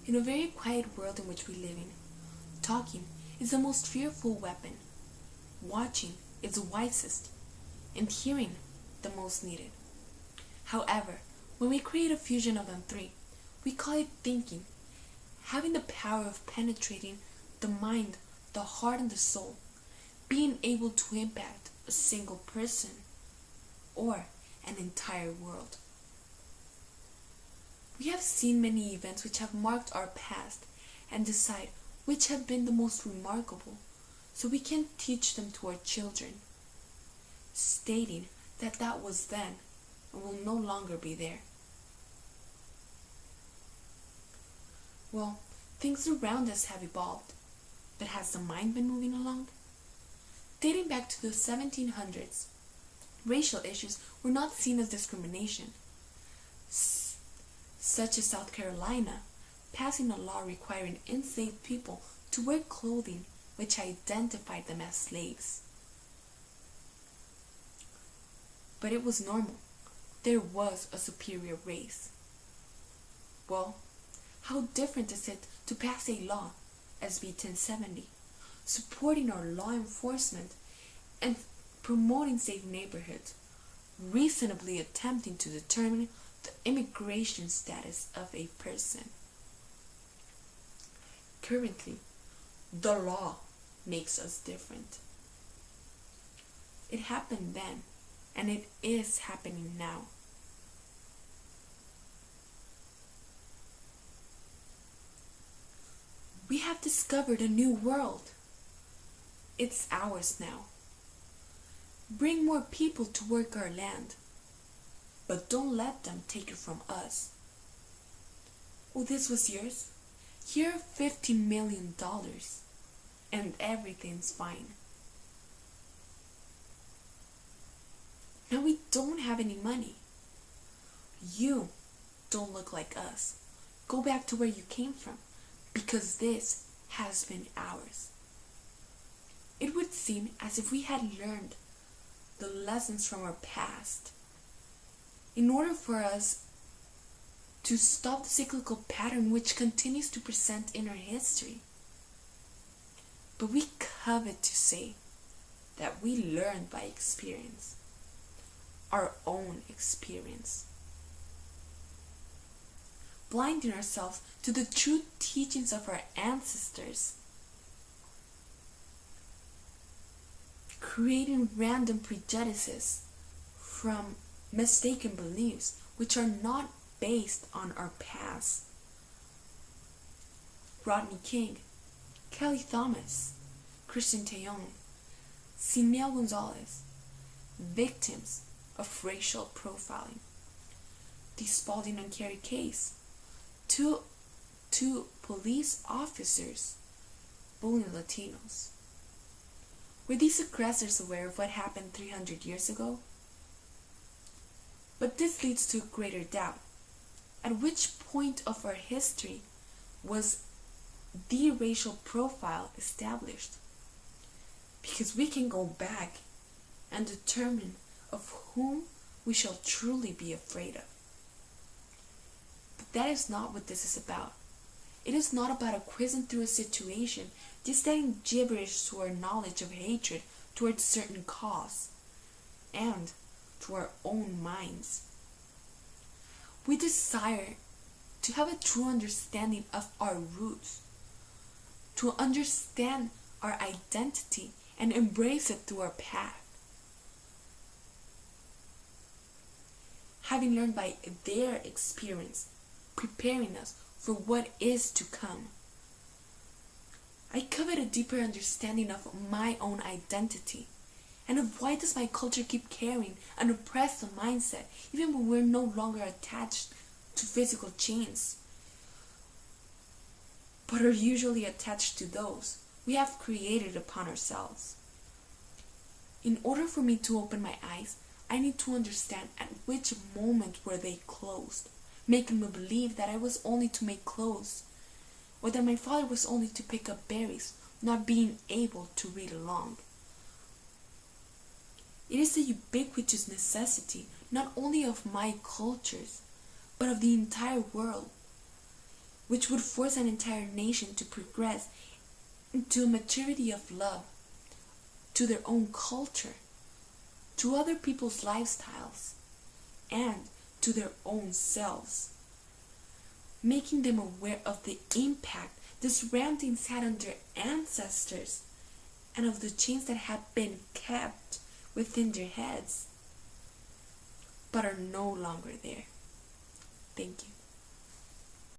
In a very quiet world in which we live in, talking is the most fearful weapon, watching is the wisest, and hearing the most needed. However, when we create a fusion of them three, we call it thinking, having the power of penetrating the mind, the heart, and the soul, being able to impact a single person or an entire world. We have seen many events which have marked our past and decide which have been the most remarkable, so we can teach them to our children, stating that that was then and will no longer be there. Well, things around us have evolved, but has the mind been moving along? Dating back to the 1700s, racial issues were not seen as discrimination, such as South Carolina passing a law requiring enslaved people to wear clothing which identified them as slaves. But it was normal. There was a superior race. Well, how different is it to pass a law, SB 1070, supporting our law enforcement and promoting safe neighborhoods, reasonably attempting to determine the immigration status of a person. Currently, the law makes us different. It happened then, and it is happening now. We have discovered a new world. It's ours now. Bring more people to work our land, but don't let them take it from us. Oh, this was yours? Here are $50 million, and everything's fine. Now we don't have any money. You don't look like us. Go back to where you came from, because this has been ours. It would seem as if we had learned the lessons from our past in order for us to stop the cyclical pattern which continues to present in our history. But we covet to say that we learned by experience, our own experience, blinding ourselves to the true teachings of our ancestors, creating random prejudices from mistaken beliefs which are not based on our past. Rodney King, Kelly Thomas, Christian Tejon, KIARA Gonzalez, victims of racial profiling. The Spalding and Carey case, two police officers bullying Latinos. Were these aggressors aware of what happened 300 years ago? But this leads to greater doubt. At which point of our history was the racial profile established? Because we can go back and determine of whom we shall truly be afraid of. But that is not what this is about. It is not about a quizzing through a situation, just adding gibberish to our knowledge of hatred towards a certain cause, and to our own minds. We desire to have a true understanding of our roots, to understand our identity and embrace it through our path. Having learned by their experience, preparing us for what is to come. I covet a deeper understanding of my own identity, and of why does my culture keep carrying an oppressive mindset even when we're no longer attached to physical chains, but are usually attached to those we have created upon ourselves. In order for me to open my eyes, I need to understand at which moment were they closed, making me believe that I was only to make clothes, or that my father was only to pick up berries, not being able to read along. It is a ubiquitous necessity, not only of my cultures, but of the entire world. which would force an entire nation to progress into a maturity of love, to their own culture, to other people's lifestyles, and to their own selves, making them aware of the impact the surroundings had on their ancestors and of the chains that had been kept within their heads but are no longer there. Thank you.